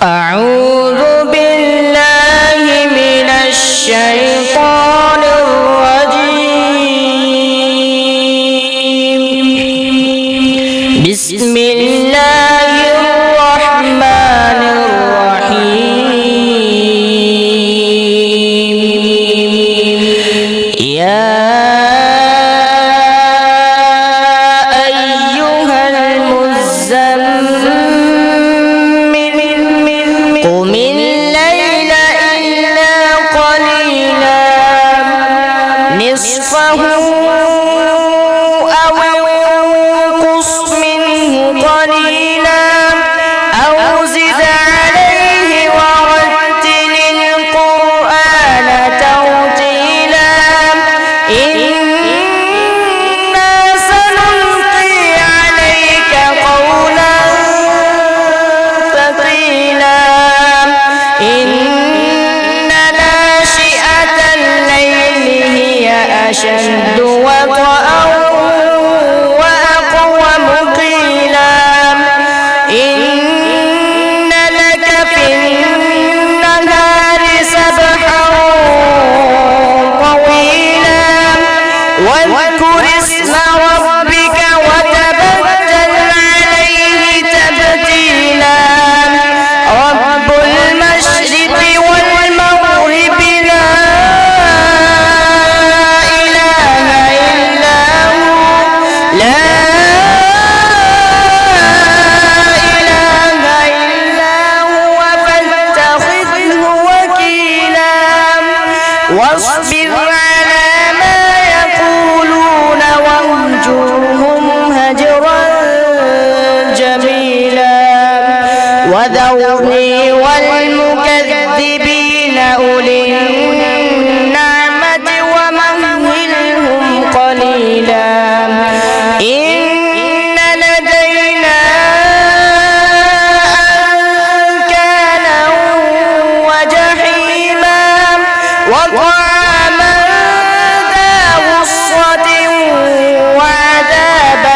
أعوذ بالله من الشيطان الرجيم. بسم الله الرحمن الرحيم. يا أيها المزمل قم الليل إلا قليلا نصفه أو انقص منه قليلا أو زد عليه ورتل القرآن ترتيلا إنا سنلقي عليك قولا ثقيلا إن ناشئة الليل هي أشد وطئا وأقوم قيلا إن لك في النهار سبحا طويلا واذكر اسم ربك وتبتل عليه تبتيلا رب المشرق والمغرب لا إله إلا هو لا إله إلا هو فاتخذه وكيلا واصبر على ما يقولون واهجرهم هجرا جميلا وذرني والمكذبين أولي النعمة ومهلهم قليلا إن لدينا أنكالا وجحيما وطعاما ذا غصة وعذابا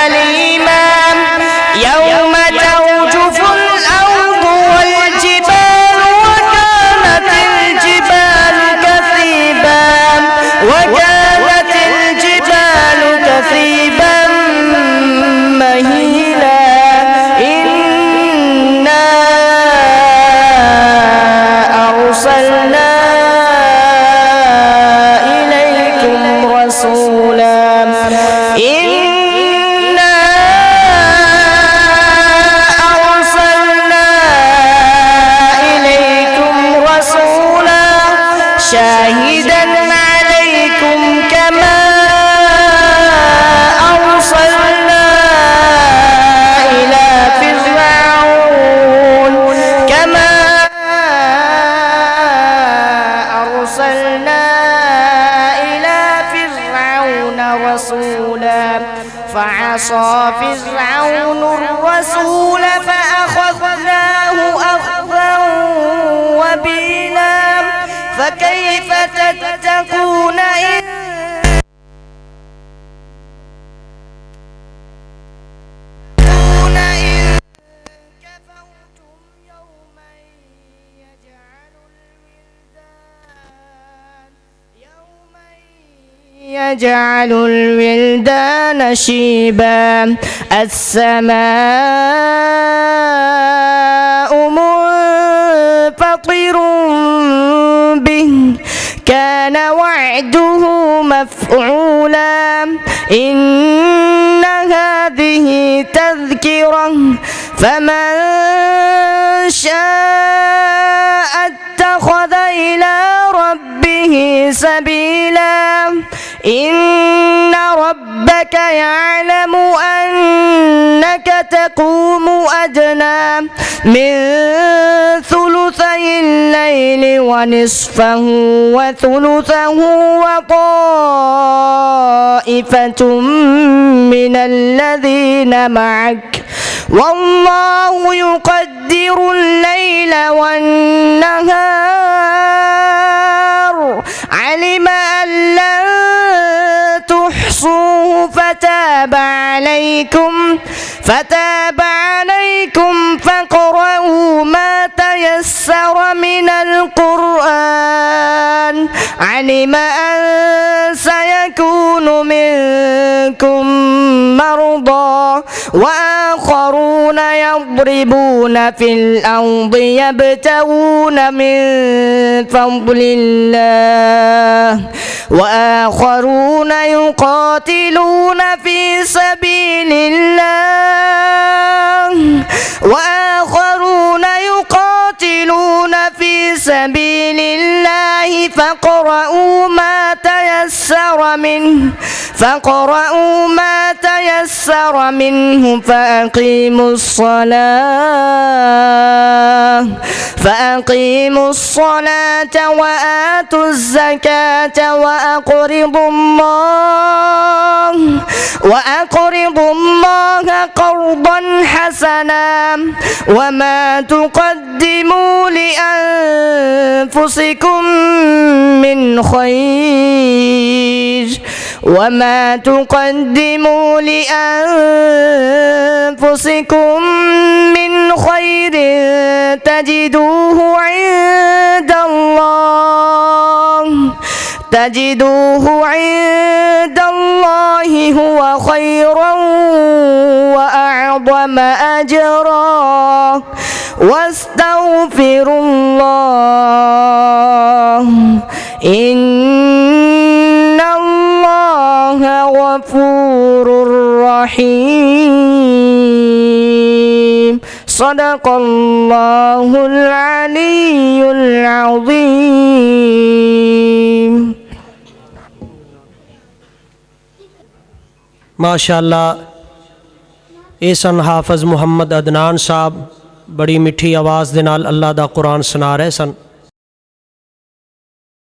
أليما يوم ترجف الأرض والجبال وكانت الجبال كثيبا مهيلا إنا أرسلنا إليكم رسولا إنا أرسلنا إليكم رسولا شاهدا عليكم كما أرسلنا إلى فرعون رسولا فعصى فرعون الرسول فأخذناه أخذا وبيلا فكيف تتقون إن كفرتم يوما يجعل الولدان شيبا السماء منفطر به كان وعده مفعولا إن هذه تذكرة فمن شاء اتخذ إلى ربه سبيلا إن ربك يعلم أنك تقوم أدنى من ثلثي الليل ونصفه وثلثه وطائفة من الذين معك والله يقدر الليل والنهار علم أن لن تحصوه فتاب عليكم فاقرؤوا ما تيسر من القرآن. علم أن سيكون منكم مرضى وآخرون يضربون في الأرض يبتغون من فضل الله وآخرون يقاتلون في سبيل الله فاقرؤوا ما تيسر منه فأقيموا الصلاة وآتوا الزكاة وأقرضوا الله قرضا حسنا وما تقدموا لأنفسكم من خير تجدوه عند الله هو خيرا وأعظم أجرا واستغفروا الله إن الله غفور رحيم. صدق الله العلي العظيم. माशाअल्लाह ਇਹ ਸਨ ਹਾਫਿਜ਼ ਮੁਹੰਮਦ ਅਦਨਾਨ ਸਾਹਿਬ, ਬੜੀ ਮਿੱਠੀ ਆਵਾਜ਼ ਦੇ ਨਾਲ ਅੱਲਾ ਦਾ ਕੁਰਾਨ ਸੁਣਾ ਰਹੇ ਸਨ।